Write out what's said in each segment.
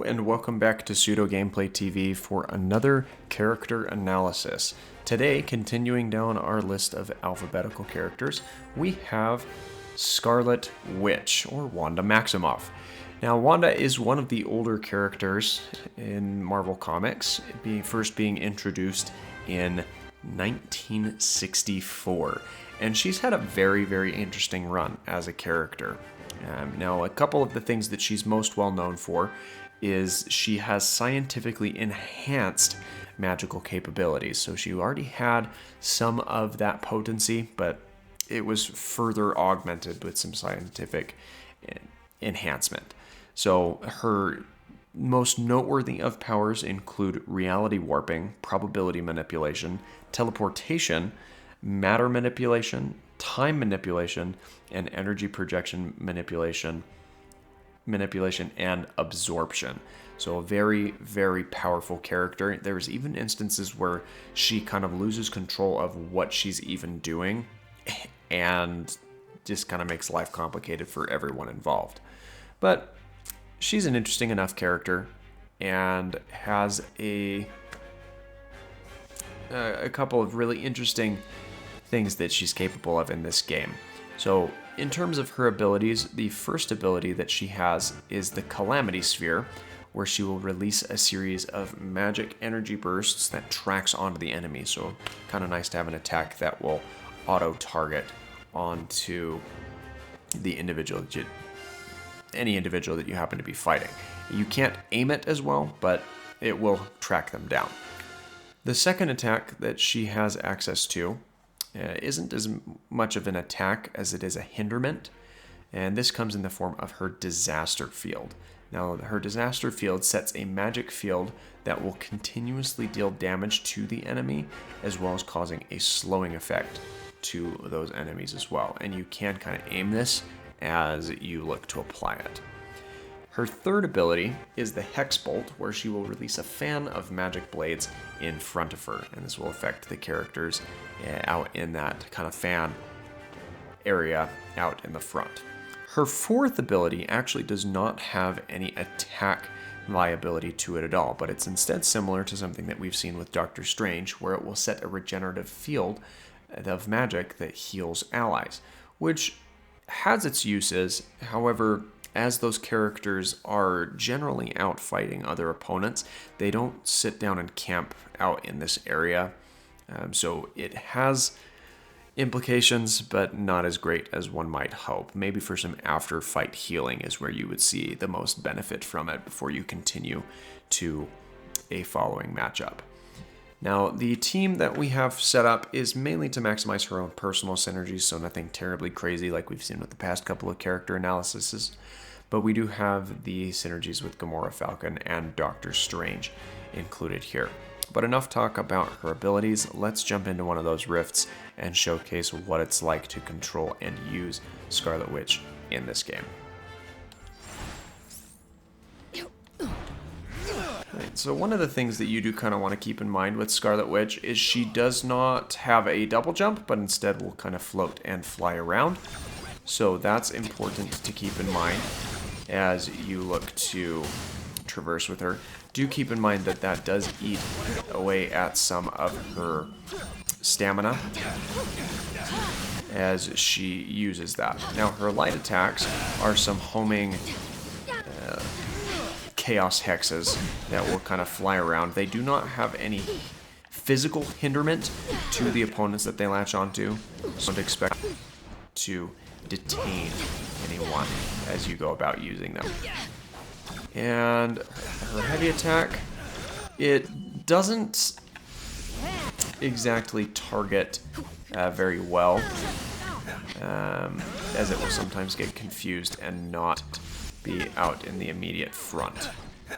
and welcome back to Pseudo Gameplay TV for another character analysis. Today, continuing down our list of alphabetical characters, we have Scarlet Witch, or Wanda Maximoff. Now, Wanda is one of the older characters in Marvel Comics, first being introduced in 1964, and she's had a very interesting run as a character. Now, a couple of the things that she's most well known for is she has scientifically enhanced magical capabilities. So she already had some of that potency, but it was further augmented with some scientific enhancement. So her most noteworthy of powers include reality warping, probability manipulation, teleportation, matter manipulation, time manipulation, and energy projection manipulation and absorption. So a very powerful character. There's even instances where she kind of loses control of what she's even doing and just kind of makes life complicated for everyone involved. But she's an interesting enough character and has a couple of really interesting things that she's capable of in this game. So in terms of her abilities, the first ability that she has is the Calamity Sphere, where she will release a series of magic energy bursts that tracks onto the enemy. So kind of nice to have an attack that will auto-target onto the individual, any individual that you happen to be fighting. You can't aim it as well, but it will track them down. The second attack that she has access to isn't as much of an attack as it is a hinderment, and this comes in the form of her Disaster Field. Now, her Disaster Field sets a magic field that will continuously deal damage to the enemy, as well as causing a slowing effect to those enemies as well, and you can kind of aim this as you look to apply it. Her third ability is the Hex Bolt, where she will release a fan of magic blades in front of her, and this will affect the characters out in that kind of fan area out in the front. Her fourth ability actually does not have any attack liability to it at all, but it's instead similar to something that we've seen with Doctor Strange, where it will set a regenerative field of magic that heals allies, which has its uses. However, as those characters are generally out fighting other opponents, they don't sit down and camp out in this area. So it has implications, but not as great as one might hope. Maybe for some after-fight healing is where you would see the most benefit from it before you continue to a following matchup. Now, the team that we have set up is mainly to maximize her own personal synergies, so nothing terribly crazy like we've seen with the past couple of character analyses. But we do have the synergies with Gamora, Falcon, and Doctor Strange included here. But enough talk about her abilities. Let's jump into one of those rifts and showcase what it's like to control and use Scarlet Witch in this game. Right, so one of the things that you do kind of want to keep in mind with Scarlet Witch is she does not have a double jump, but instead will kind of float and fly around. So that's important to keep in mind as you look to traverse with her. Do keep in mind that that does eat away at some of her stamina as she uses that. Now, her light attacks are some homing chaos hexes that will kind of fly around. They do not have any physical hinderment to the opponents that they latch onto, so don't expect to detain anyone as you go about using them. And her heavy attack, it doesn't exactly target very well, as it will sometimes get confused and not be out in the immediate front.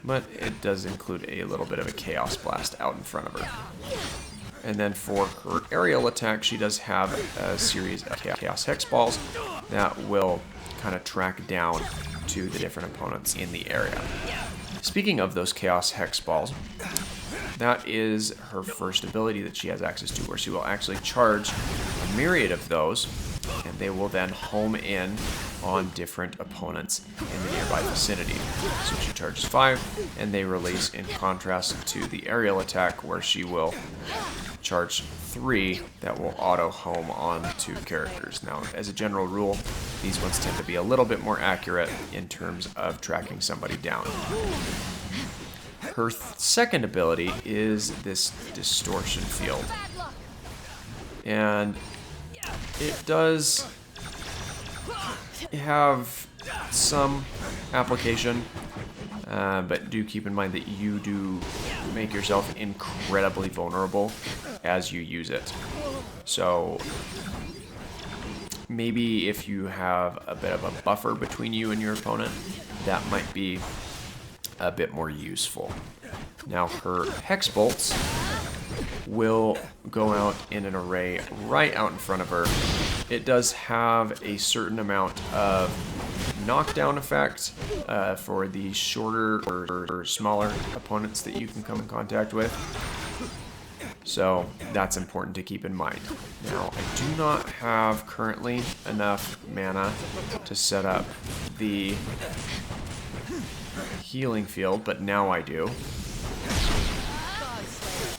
But it does include a little bit of a chaos blast out in front of her. And then for her aerial attack, she does have a series of chaos hex balls that will kind of track down to the different opponents in the area. Speaking of those chaos hex balls, that is her first ability that she has access to, where she will actually charge a myriad of those and they will then home in on different opponents in the nearby vicinity. So she charges 5, and they release, in contrast to the aerial attack where she will charge 3 that will auto home on 2 characters. Now, as a general rule, these ones tend to be a little bit more accurate in terms of tracking somebody down. Her second ability is this distortion field, and it does have some application, but do keep in mind that you do make yourself incredibly vulnerable as you use it. So maybe if you have a bit of a buffer between you and your opponent, that might be a bit more useful. Now, her Hex Bolts will go out in an array right out in front of her. It does have a certain amount of knockdown effect for the shorter or smaller opponents that you can come in contact with. So that's important to keep in mind. Now, I do not have currently enough mana to set up the healing field, but now I do.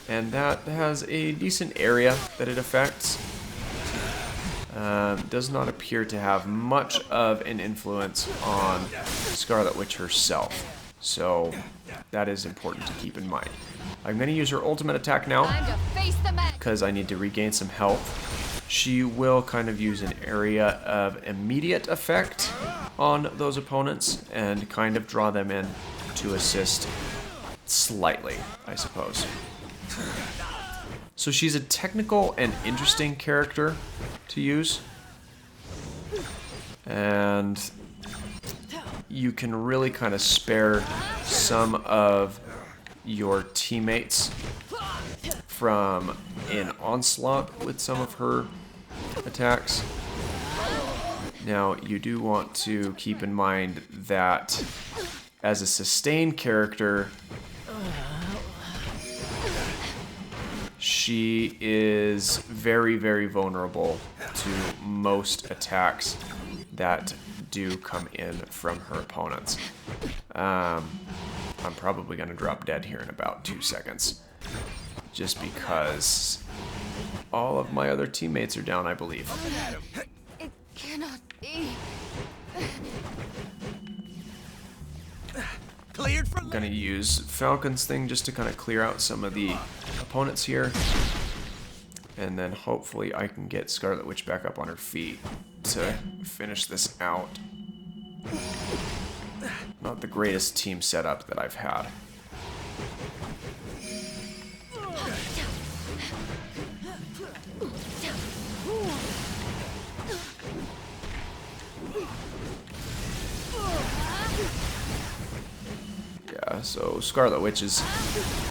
And that has a decent area that it affects. Does not appear to have much of an influence on Scarlet Witch herself. So that is important to keep in mind. I'm going to use her ultimate attack now because I need to regain some health. She will kind of use an area of immediate effect on those opponents and kind of draw them in to assist slightly, I suppose. So she's a technical and interesting character to use, and you can really kind of spare some of your teammates from an onslaught with some of her attacks. Now, you do want to keep in mind that as a sustained character, she is very, very vulnerable to most attacks that do come in from her opponents. I'm probably going to drop dead here in about 2 seconds, just because all of my other teammates are down, I believe. It cannot be. Cleared for I'm going to use Falcon's thing just to kind of clear out some of the opponents here. And then hopefully I can get Scarlet Witch back up on her feet to finish this out. Not the greatest team setup that I've had. Yeah, so Scarlet Witch is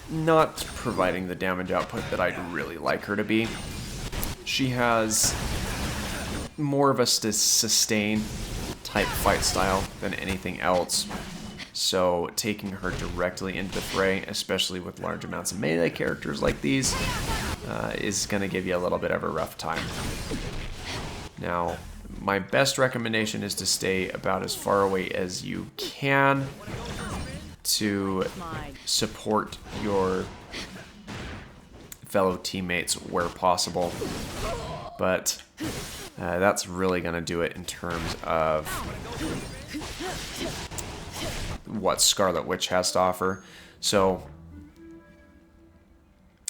not providing the damage output that I'd really like her to be. She has more of a sustain type fight style than anything else. So taking her directly into the fray, especially with large amounts of melee characters like these, is going to give you a little bit of a rough time. Now, my best recommendation is to stay about as far away as you can to support your fellow teammates where possible. But that's really going to do it in terms of what Scarlet Witch has to offer. So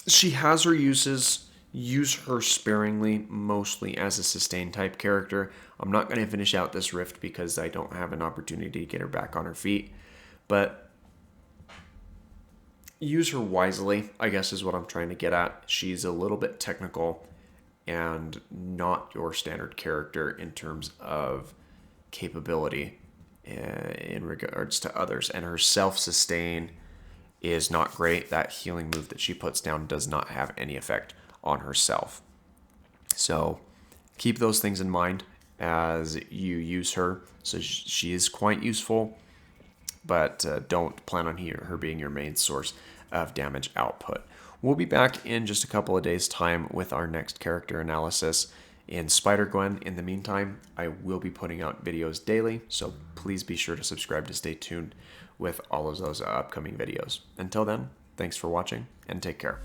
she has her uses. Use her sparingly, mostly as a sustain type character. I'm not going to finish out this rift because I don't have an opportunity to get her back on her feet. But use her wisely, I guess is what I'm trying to get at. She's a little bit technical and not your standard character in terms of capability in regards to others. And her self-sustain is not great. That healing move that she puts down does not have any effect on herself. So keep those things in mind as you use her. So she is quite useful, but don't plan on her being your main source of damage output. We'll be back in just a couple of days' time with our next character analysis, in Spider-Gwen. In the meantime, I will be putting out videos daily, so please be sure to subscribe to stay tuned with all of those upcoming videos. Until then, thanks for watching, and take care.